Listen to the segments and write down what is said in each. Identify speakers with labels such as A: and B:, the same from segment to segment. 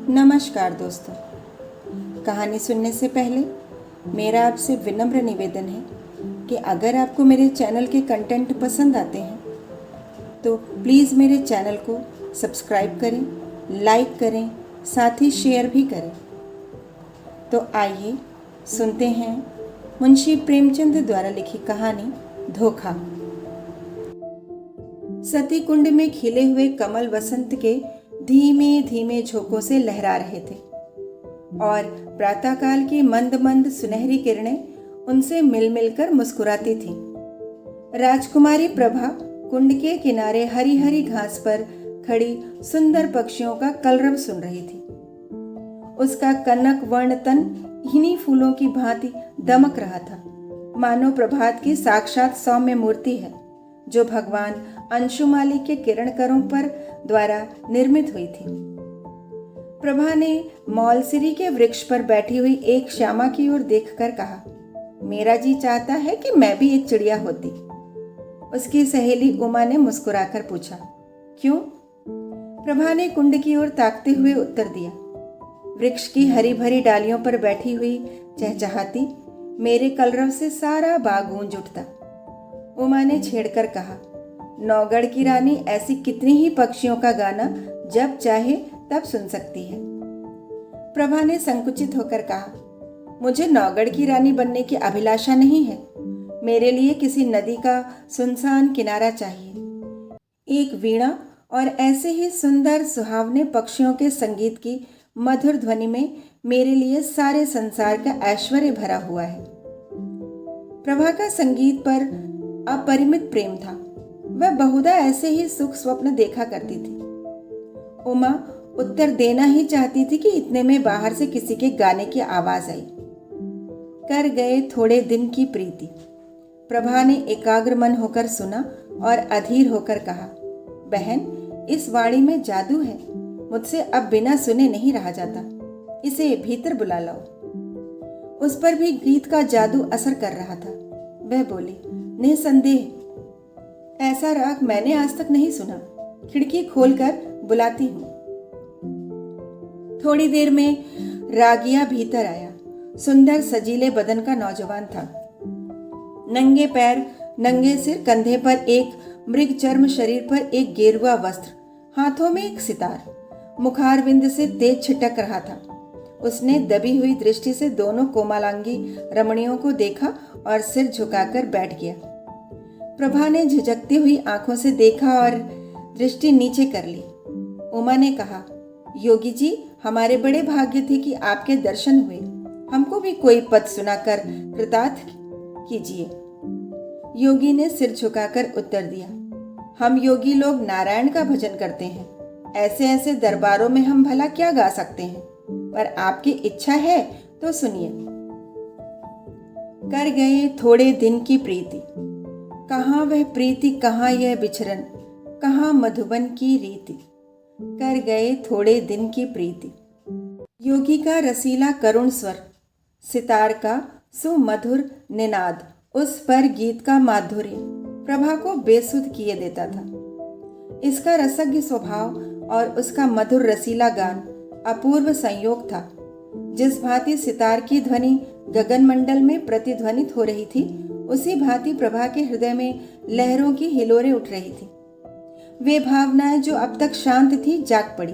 A: नमस्कार दोस्तों। कहानी सुनने से पहले मेरा आपसे विनम्र निवेदन है कि अगर आपको मेरे चैनल के कंटेंट पसंद आते हैं तो प्लीज़ मेरे चैनल को सब्सक्राइब करें, लाइक करें, साथ ही शेयर भी करें। तो आइए सुनते हैं मुंशी प्रेमचंद द्वारा लिखी कहानी धोखा। सती कुंड में खिले हुए कमल वसंत के धीमे धीमे झोंकों से लहरा रहे थे और प्रातःकाल की मंद मंद सुनहरी किरणें उनसे मिल मिलकर मुस्कुराती थीं। राजकुमारी प्रभा कुंड के किनारे हरी हरी घास पर खड़ी सुंदर पक्षियों का कलरव सुन रही थी। उसका कनक वर्ण तन इन्हीं फूलों की भांति दमक रहा था, मानो प्रभात की साक्षात सौम्य मूर्ति है जो भगवान अंशुमाली के किरणकरों पर द्वारा निर्मित हुई थी। प्रभा ने मौलसिरी के वृक्ष पर बैठी हुई एक श्यामा की ओर देखकर कहा, मेरा जी चाहता है कि मैं भी एक चिड़िया होती। उसकी सहेली उमा ने मुस्कुराकर पूछा, क्यों? प्रभा ने कुंड की ओर ताकते हुए उत्तर दिया, वृक्ष की हरी भरी डालियों पर बैठी हुई चहचहाती मेरे कलरव से सारा बाग गूंज उठता। उमा ने छेड़कर कहा, नौगढ़ की रानी ऐसी कितनी ही पक्षियों का गाना जब चाहे तब सुन सकती है। प्रभा ने संकुचित होकर कहा, मुझे नौगढ़ की रानी बनने की अभिलाषा नहीं है। मेरे लिए किसी नदी का सुनसान किनारा चाहिए, एक वीणा और ऐसे ही सुंदर सुहावने पक्षियों के संगीत की मधुर ध्वनि में मेरे लिए सारे संसार का ऐश्वर्य भरा हुआ है। प्रभा का संगीत पर अपरिमित प्रेम था। वह बहुधा ऐसे ही सुख स्वप्न देखा करती थी। उमा उत्तर देना ही चाहती थी कि इतने में बाहर से किसी के गाने की आवाज आई। कर गए थोड़े दिन की प्रीति। प्रभा ने एकाग्र मन होकर सुना और अधीर होकर कहा, बहन, इस वाणी में जादू है। मुझसे अब बिना सुने नहीं रहा जाता। इसे भीतर बुला लाओ। उस पर भी गीत का जादू असर कर रहा था। वह बोली, निसंदेह ऐसा राग मैंने आज तक नहीं सुना। खिड़की खोलकर बुलाती हूँ। थोड़ी देर में रागिया भीतर आया। सुंदर सजीले बदन का नौजवान था। नंगे पैर, नंगे सिर, कंधे पर एक मृग चर्म, शरीर पर एक गेरुआ वस्त्र, हाथों में एक सितार, मुखारविंद से तेज छिटक रहा था। उसने दबी हुई दृष्टि से दोनों कोमलांगी रमणियों को देखा और सिर झुकाकर बैठ गया। प्रभा ने झिझकती हुई आंखों से देखा और दृष्टि नीचे कर ली। उमा ने कहा, योगी जी, हमारे बड़े भाग्य थे कि आपके दर्शन हुए। हमको भी कोई पद सुनाकर कृतार्थ कीजिए। योगी ने सिर झुकाकर उत्तर दिया, हम योगी लोग नारायण का भजन करते हैं। ऐसे ऐसे दरबारों में हम भला क्या गा सकते हैं, पर आपकी इच्छा है तो सुनिए। कर गए थोड़े दिन की प्रीति। कहाँ वह प्रीति, कहाँ यह बिछरन, कहाँ मधुबन की रीति। कर गए थोड़े दिन की प्रीति। योगी का रसीला करुण स्वर, सितार का सुमधुर निनाद, उस पर गीत का माधुर्य प्रभा को बेसुध किए देता था। इसका रसज्ञ स्वभाव और उसका मधुर रसीला गान अपूर्व संयोग था। जिस भांति सितार की ध्वनि गगन मंडल में प्रतिध्वनित हो रही थी, उसी भांति प्रभा के हृदय में लहरों की हिलोरें उठ रही थी। वे भावनाएं जो अब तक शांत थी जाग पड़ी।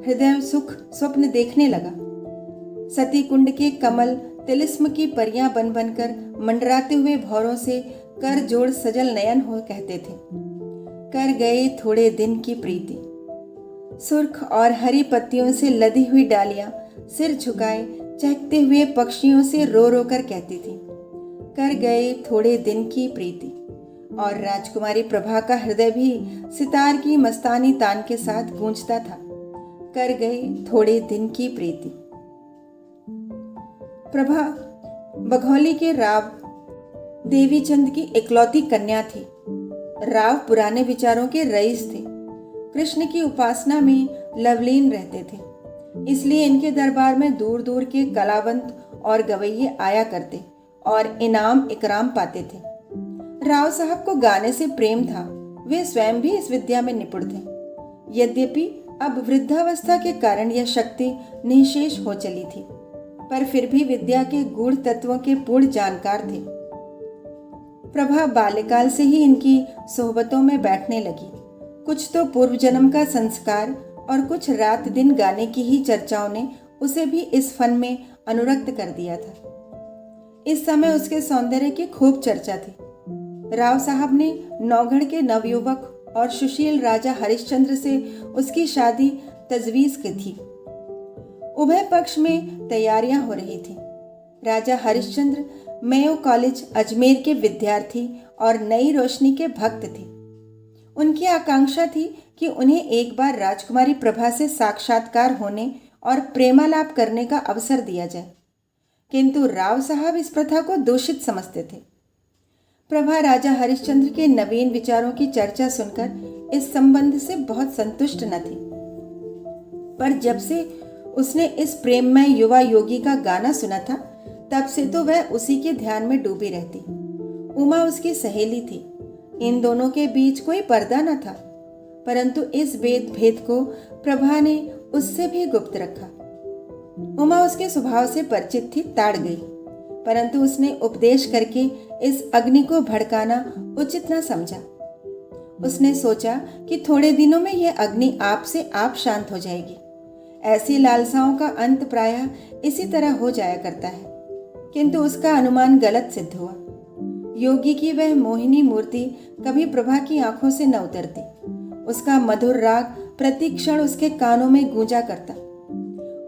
A: हृदय सुख स्वप्न देखने लगा। सती कुंड के कमल तिलिस्म की परियां बन बनकर मंडराते हुए भौरों से कर जोड़ सजल नयन हो कहते थे, कर गए थोड़े दिन की प्रीति। सुर्ख और हरी पत्तियों से लदी हुई डालियां सिर झुकाए चहकते हुए पक्षियों से रो रो कर कहती थी, कर गए थोड़े दिन की प्रीति। और राजकुमारी प्रभा का हृदय भी सितार की मस्तानी तान के साथ गूंजता था, कर गए थोड़े दिन की प्रीति। प्रभा बघौली के राव देवीचंद की इकलौती कन्या थी। राव पुराने विचारों के रईस थे। कृष्ण की उपासना में लवलीन रहते थे, इसलिए इनके दरबार में दूर दूर के कलावंत और गवैये आया करते और इनाम इकराम पाते थे। राव साहब को गाने से प्रेम था। वे स्वयं भी इस विद्या में निपुण थे। यद्यपि अब वृद्धावस्था के कारण यह शक्ति निःशेष हो चली थी, पर फिर भी विद्या के गूढ़ तत्वों के पूर्ण जानकार थे। प्रभा बाल्यकाल से ही इनकी सोहबतों में बैठने लगी। कुछ तो पूर्व जन्म का संस्कार और कुछ रात दिन गाने की ही चर्चाओं ने उसे भी इस फन में अनुरक्त कर दिया था। इस समय उसके सौंदर्य की खूब चर्चा थी। राव साहब ने नौगढ़ के नवयुवक और सुशील राजा हरिश्चंद्र से उसकी शादी तजवीज की थी। उभय पक्ष में तैयारियां हो रही थी। राजा हरिश्चंद्र मेयो कॉलेज अजमेर के विद्यार्थी और नई रोशनी के भक्त थे। उनकी आकांक्षा थी कि उन्हें एक बार राजकुमारी प्रभा से साक्षात्कार होने और प्रेमालाप करने का अवसर दिया जाए, किंतु राव साहब इस प्रथा को दूषित समझते थे। प्रभा राजा हरिश्चंद्र के नवीन विचारों की चर्चा सुनकर इस संबंध से बहुत संतुष्ट न थी, पर जब से उसने इस प्रेममय युवा योगी का गाना सुना था, तब से तो वह उसी के ध्यान में डूबी रहती। उमा उसकी सहेली थी। इन दोनों के बीच कोई पर्दा न था, परंतु इस भेद को प्रभा ने उससे भी गुप्त रखा। उमा उसके स्वभाव से परिचित थी, ताड़ गई, परंतु उसने उपदेश करके इस अग्नि को भड़काना उचित न समझा। उसने सोचा कि थोड़े दिनों में यह अग्नि आप से आप शांत हो जाएगी। ऐसी लालसाओं का अंत प्रायः इसी तरह हो जाया करता है, किंतु उसका अनुमान गलत सिद्ध हुआ। योगी की वह मोहिनी मूर्ति कभी प्रभा की आंखों से न उतरती। उसका मधुर राग प्रति क्षण उसके कानों में गूंजा करता।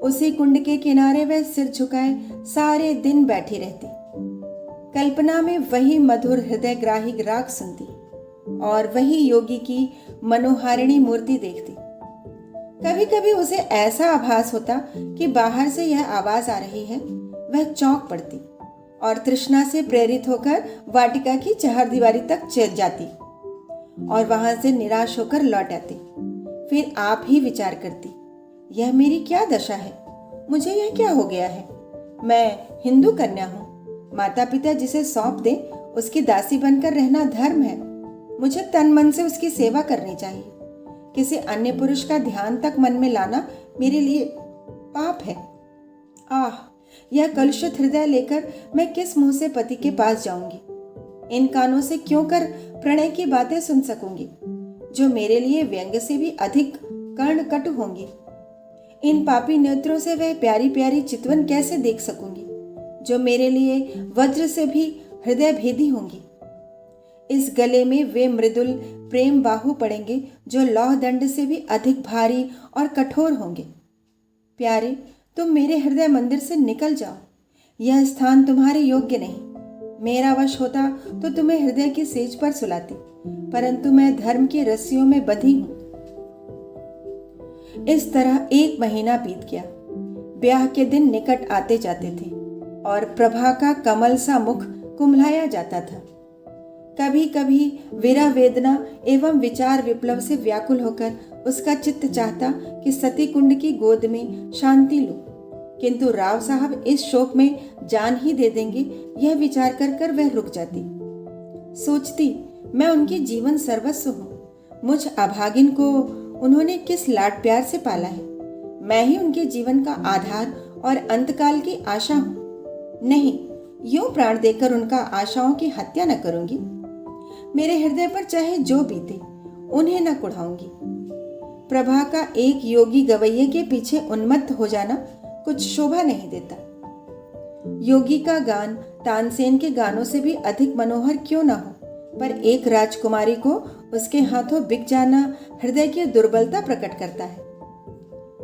A: उसी कुंड के किनारे वह सिर झुकाए सारे दिन बैठी रहती। कल्पना में वही मधुर हृदयग्राही राग सुनती और वही योगी की मनोहारिणी मूर्ति देखती। कभी कभी उसे ऐसा आभास होता कि बाहर से यह आवाज आ रही है। वह चौंक पड़ती और तृष्णा से प्रेरित होकर वाटिका की चहारदीवारी तक चल जाती और वहां से निराश होकर लौट आती। फिर आप ही विचार करती, यह मेरी क्या दशा है, मुझे यह क्या हो गया है। मैं हिंदू कन्या हूँ, माता पिता जिसे सौंप दे उसकी दासी बनकर रहना धर्म है। मुझे तन मन से उसकी सेवा करनी चाहिए। किसी अन्य पुरुष का ध्यान तक मन में लाना मेरे लिए पाप है। आह, यह कलुषित हृदय लेकर मैं किस मुंह से पति के पास जाऊंगी। इन कानों से क्यों कर प्रणय की बातें सुन सकूंगी, जो मेरे लिए व्यंग से भी अधिक कर्णकटु होंगी। इन पापी नेत्रों से वह प्यारी प्यारी चितवन कैसे देख सकूंगी, जो मेरे लिए वज्र से भी हृदय भेदी होंगी। इस गले में वे मृदुल प्रेम बाहु पड़ेंगे, जो लौह दंड से भी अधिक भारी और कठोर होंगे। प्यारे, तुम मेरे हृदय मंदिर से निकल जाओ। यह स्थान तुम्हारे योग्य नहीं। मेरा वश होता तो तुम्हें हृदय की सेज पर सुलाती, परंतु मैं धर्म की रस्सियों में बंधी हूं। इस तरह 1 महीना बीत गया। ब्याह के दिन निकट आते जाते थे और प्रभा का कमल सा मुख कुम्हलाया जाता था। कभी कभी विरह वेदना एवं विचार विप्लव से व्याकुल होकर उसका चित्त चाहता कि सती कुंड की गोद में शांति लूं, किंतु राव साहब इस शोक में जान ही दे देंगे, यह विचार कर कर वह रुक जाती। सोचती, मैं उनकी जीवन सर्वस्व हूँ। मुझ अभागिन को उन्होंने किस लाड प्यार से पाला है। मैं ही उनके जीवन का आधार और अंतकाल की आशा हूँ। नहीं, यूं प्राण देकर उनका आशाओं की हत्या न करूंगी। मेरे हृदय पर चाहे जो बीते, उन्हें न कुढ़ाऊंगी। प्रभा का एक योगी गवैये के पीछे उन्मत्त हो जाना कुछ शोभा नहीं देता। योगी का गान तानसेन के गानों से भी अधिक मनोहर क्यों न हो, पर एक राजकुमारी को उसके हाथों बिक जाना हृदय की दुर्बलता प्रकट करता है।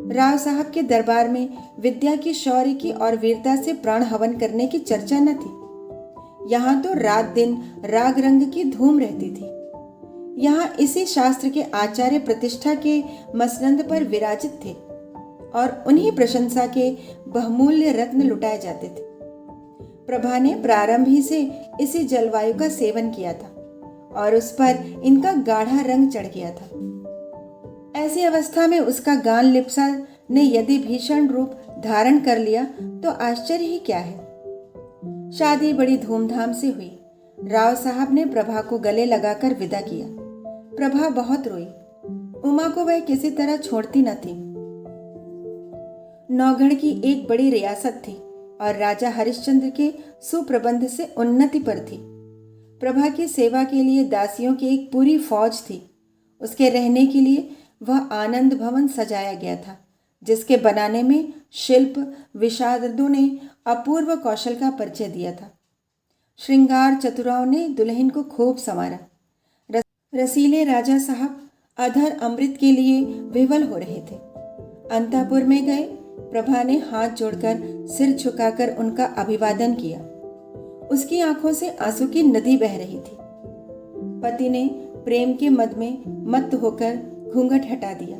A: राव साहब के दरबार में विद्या की, शौर्य की और वीरता से प्राण हवन करने की चर्चा न थी। यहाँ तो रात दिन राग रंग की धूम रहती थी। यहाँ इसी शास्त्र के आचार्य प्रतिष्ठा के मसनंद पर विराजित थे और उन्हीं प्रशंसा के बहुमूल्य रत्न लुटाए जाते थे। प्रभा ने प्रारंभ ही से इसी जलवायु का सेवन किया था और उस पर इनका गाढ़ा रंग चढ़ गया था। ऐसी अवस्था में उसका गान लिप्सा ने यदि भीषण रूप धारण कर लिया तो आश्चर्य ही क्या है। शादी बड़ी धूमधाम से हुई। राव साहब ने प्रभा को गले लगाकर विदा किया। प्रभा बहुत रोई। उमा को वह किसी तरह छोड़ती न थी। नौगढ़ की एक बड़ी रियासत थी और राजा हरिश्चंद्र के सुप्रबंध से उन्नति पर थी। प्रभा की सेवा के लिए दासियों की एक पूरी फौज थी। उसके रहने के लिए वह आनंद भवन सजाया गया था, जिसके बनाने में शिल्प विशारदों ने अपूर्व कौशल का परिचय दिया था। श्रृंगार चतुराओं ने दुल्हन को खूब संवारा। रसीले राजा साहब अधर अमृत के लिए विवल हो रहे थे। अंतःपुर में गए, प्रभा ने हाथ जोड़कर सिर झुकाकर उनका अभिवादन किया। उसकी आंखों से आंसू की नदी बह रही थी। पति ने प्रेम के मद में मत्त होकर घूंघट हटा दिया।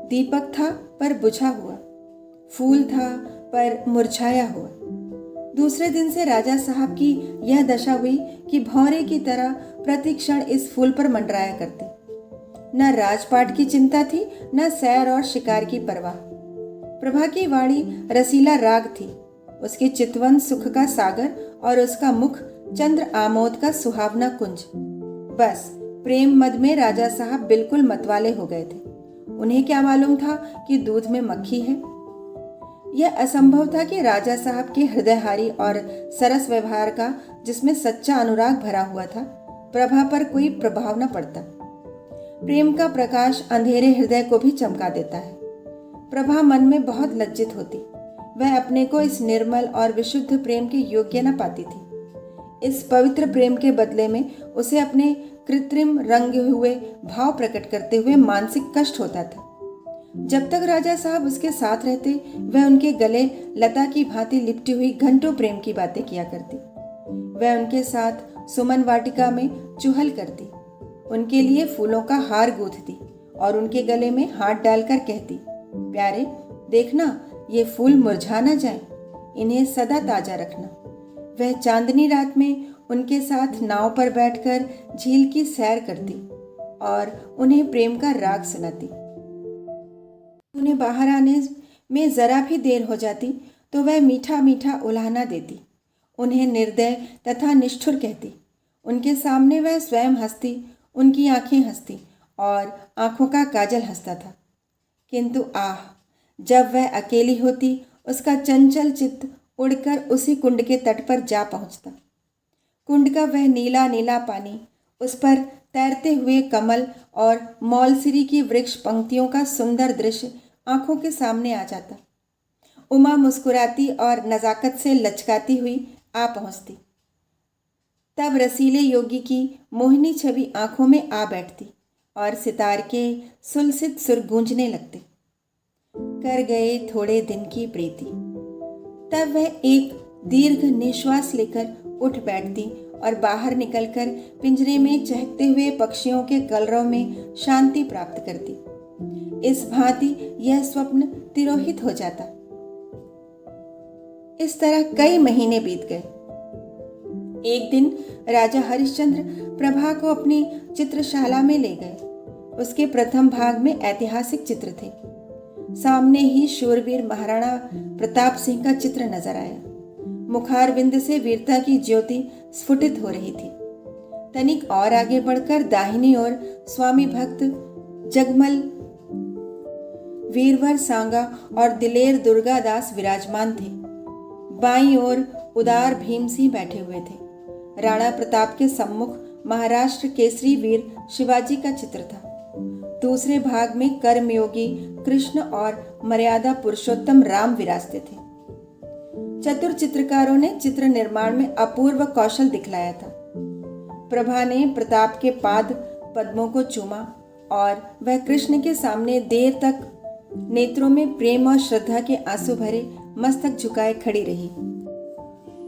A: दीपक था पर बुझा हुआ, फूल था पर मुरझाया हुआ। दूसरे दिन से राजा साहब की यह दशा हुई कि भौरे की तरह प्रतिक्षण इस फूल पर मंडराया करते। न राजपाट की चिंता थी, न सैर और शिकार की परवाह। प्रभा की वाणी रसीला राग थी, उसके चितवन सुख का सागर और उसका मुख चंद्र आमोद का सुहावना कुंज। बस प्रेम मद में राजा साहब बिल्कुल मतवाले हो गए थे। उन्हें क्या मालूम था कि दूध में मक्खी है। यह असंभव था कि राजा साहब के हृदयहारी और सरस व्यवहार का, जिसमें सच्चा अनुराग भरा हुआ था, प्रभा पर कोई प्रभाव न पड़ता। प्रेम का प्रकाश अंधेरे हृदय को भी चमका देता है। प्रभा मन में बहुत लज्जित होती। वह अपने को इस निर्मल और विशुद्ध प्रेम के योग्य न पाती थी। इस पवित्र प्रेम के बदले में उसे अपने कृत्रिम रंगे हुए भाव प्रकट करते हुए मानसिक कष्ट होता था। जब तक राजा साहब उसके साथ रहते, वह उनके गले लता की भांति लिपटी हुई घंटों प्रेम की बातें किया करती। वह उनके साथ सुमन वाटिका में चुहल करती, उनके लिए फूलों का हार गूंथती और उनके गले में हाथ डालकर कहती, प्यारे देखना, ये फूल मुरझा न जाए, इन्हें सदा ताजा रखना। वह चांदनी रात में उनके साथ नाव पर बैठकर झील की सैर करती और उन्हें प्रेम का राग सुनाती। उन्हें बाहर आने में जरा भी देर हो जाती तो वह मीठा मीठा उलाहना देती, उन्हें निर्दय तथा निष्ठुर कहती। उनके सामने वह स्वयं हंसती, उनकी आंखें हंसती और आंखों का काजल हंसता था। किंतु आह, जब वह अकेली होती, उसका चंचल चित्त उड़कर उसी कुंड के तट पर जा पहुंचता। कुंड का वह नीला नीला पानी, उस पर तैरते हुए कमल और मौलसिरी की वृक्ष पंक्तियों का सुंदर दृश्य आंखों के सामने आ जाता। उमा मुस्कुराती और नजाकत से लचकाती हुई आ पहुंचती। तब रसीले योगी की मोहिनी छवि आंखों में आ बैठती और सितार के सुलसित सुर गूंजने लगते। कर गए थोड़े दिन की प्रीति। तब वह एक दीर्घ निश्वास लेकर उठ बैठती और बाहर निकलकर पिंजरे में चहकते हुए पक्षियों के कलरव में शांति प्राप्त करती। इस भांति यह स्वप्न तिरोहित हो जाता। इस तरह कई महीने बीत गए। एक दिन राजा हरिश्चंद्र प्रभा को अपनी चित्रशाला में ले गए। उसके प्रथम भाग में ऐतिहासिक चित्र थे। सामने ही शूरवीर महाराणा प्रताप सिंह का चित्र नजर आया। मुखारविंद से वीरता की ज्योति स्फुटित हो रही थी। तनिक और आगे बढ़कर दाहिनी ओर स्वामी भक्त जगमल, वीरवर सांगा और दिलेर दुर्गादास विराजमान थे। बाईं ओर उदार भीम सिंह बैठे हुए थे। राणा प्रताप के सम्मुख महाराष्ट्र केसरी वीर शिवाजी का चित्र था। दूसरे भाग में कर्मयोगी कृष्ण और मर्यादा पुरुषोत्तम राम विराजते थे। चतुर चित्रकारों ने चित्र निर्माण में अपूर्व कौशल दिखलाया था। प्रभा ने प्रताप के पाद पद्मों को चूमा और वह कृष्ण के सामने देर तक नेत्रों में प्रेम और श्रद्धा के आंसू भरे मस्तक झुकाए खड़ी रही।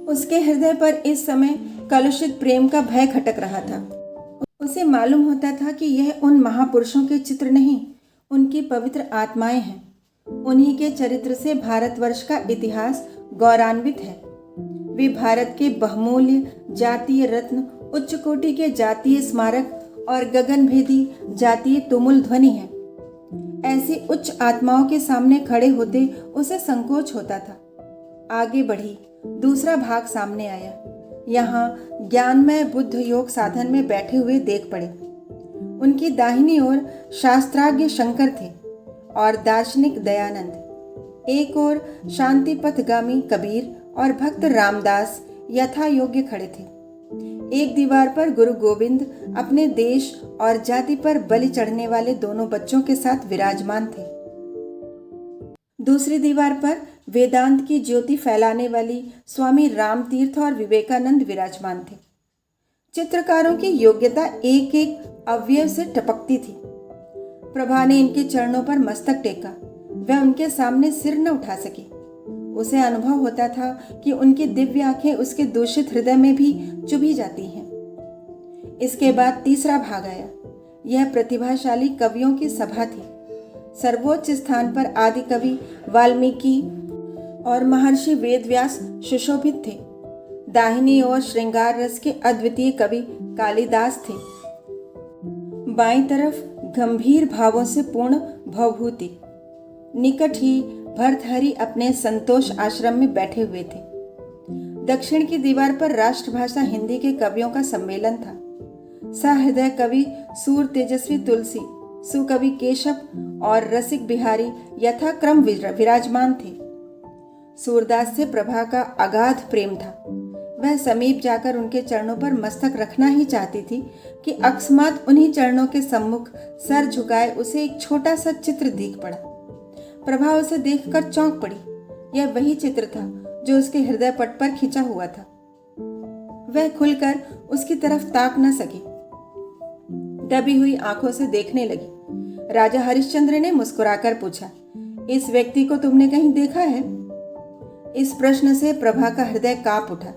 A: उसके हृदय पर इस समय कलुषित प्रेम का भय खटक रहा था। उसे मालूम होता था कि यह उन महापुरुषों के चित्र नहीं, उनकी पवित्र आत्माएं हैं। उन्हीं के चरित्र से भारतवर्ष का इतिहास गौरवान्वित है। वे भारत के बहुमूल्य जातीय रत्न, उच्च कोटि के जातीय स्मारक और गगनभेदी जातीय तुमुल ध्वनि है। ऐसी उच्च आत्माओं के सामने खड़े होते उसे संकोच होता था। आगे बढ़ी, दूसरा भाग सामने आया। यहाँ ज्ञानमय बुद्ध योग साधन में बैठे हुए देख पड़े। उनकी दाहिनी ओर शास्त्राज्ञ शंकर थे और दार्शनिक दयानंद। एक ओर शांतिपथगामी कबीर और भक्त रामदास यथा योग्य खड़े थे। एक दीवार पर गुरु गोविंद अपने देश और जाति पर बलि चढ़ने वाले दोनों बच्चों के साथ विराजमान थे। दूसरी दीवार पर वेदांत की ज्योति फैलाने वाली स्वामी रामतीर्थ और विवेकानंद विराजमान थे। चित्रकारों की योग्यता एक एक अवयव से टपकती थी। प्रभा ने इनके चरणों पर मस्तक टेका। वह उनके सामने सिर न उठा सकी। उसे अनुभव होता था कि उनकी दिव्य आंखें उसके दूषित हृदय में भी चुभी जाती हैं। इसके बाद तीसरा भाग आया। यह प्रतिभाशाली कवियों की सभा थी। सर्वोच्च स्थान पर आदि कवि वाल्मीकि और महर्षि वेदव्यास सुशोभित थे। दाहिनी ओर श्रृंगार रस के अद्वितीय कवि कालिदास थे। बाईं तरफ गंभीर भावों से पूर्ण भवभूति। निकट ही भर्तहरि अपने संतोष आश्रम में बैठे हुए थे। दक्षिण की दीवार पर राष्ट्रभाषा हिंदी के कवियों का सम्मेलन था। सहृदय कवि सूर तेजस्वी तुलसी, सुकवि केशव और रसिक बिहारी यथाक्रम विराजमान थे। सूरदास से प्रभा का अगाध प्रेम था। वह समीप जाकर उनके चरणों पर मस्तक रखना ही चाहती थी कि अकस्मात उन्हीं चरणों के सम्मुख सर झुकाए उसे एक छोटा सा चित्र दिख पड़ा। प्रभा उसे देखकर चौंक पड़ी। यह वही चित्र था जो उसके हृदय पट पर खिंचा हुआ था। वह खुलकर उसकी तरफ ताक न सकी। दबी हुई आंखों से देखने लगी। राजा हरिश्चंद्र ने मुस्कुराकर पूछा, इस व्यक्ति को तुमने कहीं देखा है? इस प्रश्न से प्रभा का हृदय कांप उठा।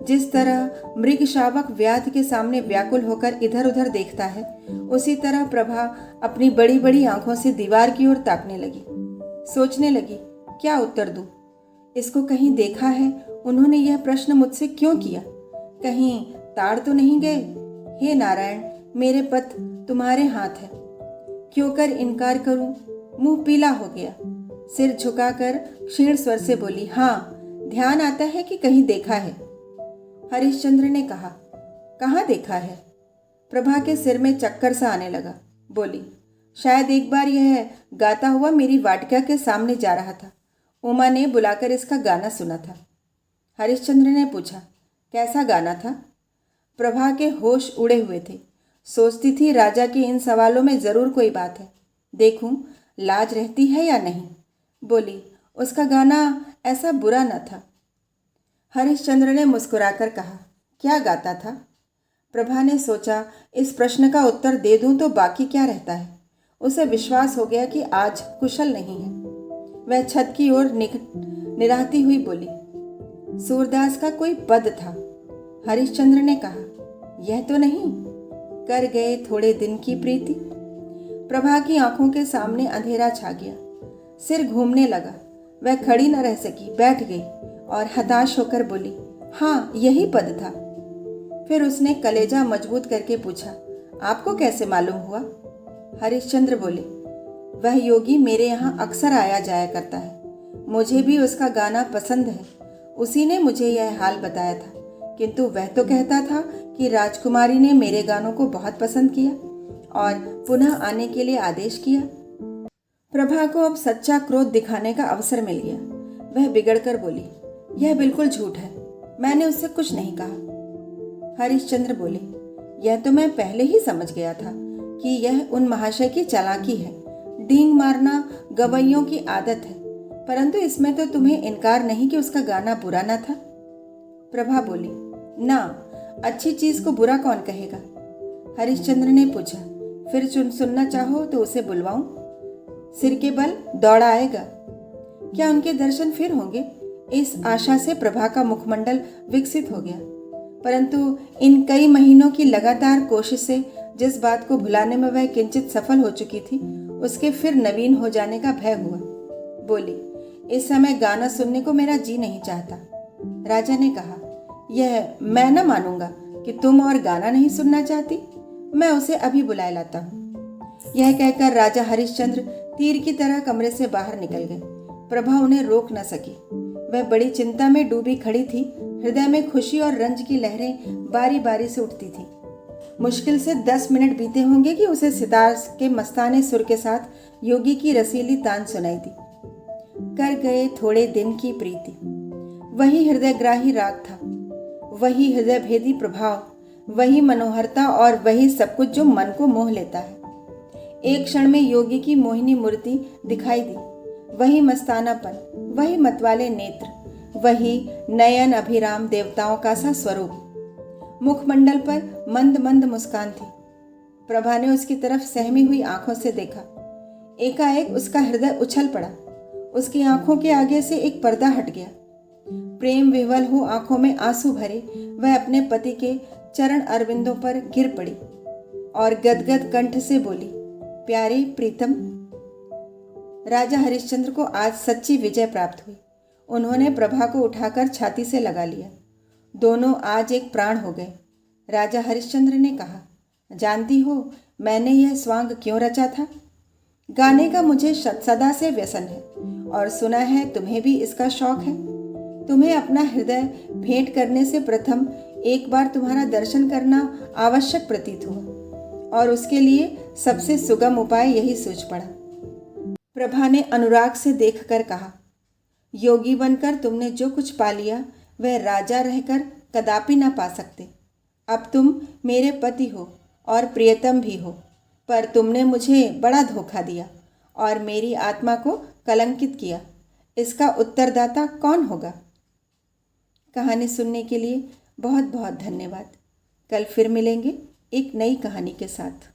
A: जिस तरह मृग शावक व्याध के सामने व्याकुल होकर इधर उधर देखता है, उसी तरह प्रभा अपनी बड़ी बड़ी आंखों से दीवार की ओर ताकने लगी। सोचने लगी, क्या उत्तर दूं? इसको कहीं देखा है? उन्होंने यह प्रश्न मुझसे क्यों किया? कहीं ताड़ तो नहीं गए? हे नारायण, मेरे पथ तुम्हारे हाथ है। क्यों कर इनकार करूं? मुंह पीला हो गया। सिर झुकाकर क्षीण स्वर से बोली, हाँ, ध्यान आता है कि कहीं देखा है। हरिश्चंद्र ने कहा, कहाँ देखा है? प्रभा के सिर में चक्कर सा आने लगा। बोली, शायद एक बार यह गाता हुआ मेरी वाटिका के सामने जा रहा था। उमा ने बुलाकर इसका गाना सुना था। हरिश्चंद्र ने पूछा, कैसा गाना था? प्रभा के होश उड़े हुए थे। सोचती थी राजा के इन सवालों में जरूर कोई बात है। देखूं लाज रहती है या नहीं। बोली, उसका गाना ऐसा बुरा न था। हरिश्चंद्र ने मुस्कुराकर कहा, क्या गाता था? प्रभा ने सोचा, इस प्रश्न का उत्तर दे दूं तो बाकी क्या रहता है। उसे विश्वास हो गया कि आज कुशल नहीं है। वह छत की ओर निराहती हुई बोली, सूरदास का कोई पद था। हरिश्चंद्र ने कहा, यह तो नहीं, कर गए थोड़े दिन की प्रीति। प्रभा की आंखों के सामने अंधेरा छा गया। सिर घूमने लगा। वह खड़ी न रह सकी, बैठ गई और हताश होकर बोली, हाँ, यही पद था। फिर उसने कलेजा मजबूत करके पूछा, आपको कैसे मालूम हुआ? हरिश्चंद्र बोले, वह योगी मेरे यहाँ अक्सर आया जाया करता है। मुझे भी उसका गाना पसंद है। उसी ने मुझे यह हाल बताया था। किंतु वह तो कहता था कि राजकुमारी ने मेरे गानों को बहुत पसंद किया और पुनः आने के लिए आदेश किया। प्रभा को अब सच्चा क्रोध दिखाने का अवसर मिल गया। वह बिगड़कर बोली, यह बिल्कुल झूठ है, मैंने उससे कुछ नहीं कहा। हरिश्चंद्र बोले, यह तो मैं पहले ही समझ गया था कि यह उन महाशय की चालाकी है। डींग मारना गवैयों की आदत है, परंतु इसमें तो तुम्हें इनकार नहीं कि उसका गाना बुरा न था। प्रभा बोली, ना, अच्छी चीज को बुरा कौन कहेगा? हरिश्चंद्र ने पूछा, फिर सुनना चाहो तो उसे बुलवाऊं? सिर के बल दौड़ा आएगा। क्या उनके दर्शन फिर होंगे? इस आशा से प्रभा का मुखमंडल विकसित हो गया। परंतु इन कई महीनों की लगातार कोशिश से जिस बात को भुलाने में वह किंचित सफल हो चुकी थी, उसके फिर नवीन हो जाने का भय हुआ। बोली, इस समय गाना सुनने को मेरा जी नहीं चाहता। राजा ने कहा, यह मैं न मानूंगा कि तुम और गाना नहीं सुनना चाहती। मैं उसे अभी बुलाए लाता हूँ। यह कहकर राजा हरिश्चंद्र तीर की तरह कमरे से बाहर निकल गए। प्रभा उन्हें रोक न सकी। वह बड़ी चिंता में डूबी खड़ी थी। हृदय में खुशी और रंज की लहरें बारी बारी से उठती थी। मुश्किल से 10 मिनट बीते होंगे कि उसे सितार के मस्ताने सुर के साथ योगी की रसीली तान सुनाई दी। कर गए थोड़े दिन की प्रीति, वही हृदयग्राही राग था, वही हृदय भेदी प्रभाव, वही मनोहरता और वही सब कुछ जो मन को मोह लेता है। एक क्षण में योगी की मोहिनी मूर्ति दिखाई दी, वही मस्तानापन, वही मतवाले नेत्र, वही नयन अभिराम देवताओं का सा स्वरूप। मुखमंडल पर मंद मंद मुस्कान थी। प्रभा ने उसकी तरफ सहमी हुई आंखों से देखा। एकाएक उसका हृदय उछल पड़ा। उसकी आंखों के आगे से एक पर्दा हट गया। प्रेम विह्वल हो आंखों में आंसू भरे वह अपने पति के चरण अरविंदों पर गिर पड़ी और गदगद कंठ से बोली, प्यारे प्रीतम। राजा हरिश्चंद्र को आज सच्ची विजय प्राप्त हुई। उन्होंने प्रभा को उठाकर छाती से लगा लिया। दोनों आज एक प्राण हो गए। राजा हरिश्चंद्र ने कहा, जानती हो मैंने यह स्वांग क्यों रचा था? गाने का मुझे सदा से व्यसन है और सुना है तुम्हें भी इसका शौक है। तुम्हें अपना हृदय भेंट करने से प्रथम एक बार तुम्हारा दर्शन करना आवश्यक प्रतीत हुआ और उसके लिए सबसे सुगम उपाय यही सूझ पड़ा। प्रभा ने अनुराग से देखकर कहा, योगी बनकर तुमने जो कुछ पा लिया वह राजा रहकर कदापि न पा सकते। अब तुम मेरे पति हो और प्रियतम भी हो, पर तुमने मुझे बड़ा धोखा दिया और मेरी आत्मा को कलंकित किया। इसका उत्तरदाता कौन होगा? कहानी सुनने के लिए बहुत बहुत धन्यवाद। कल फिर मिलेंगे एक नई कहानी के साथ।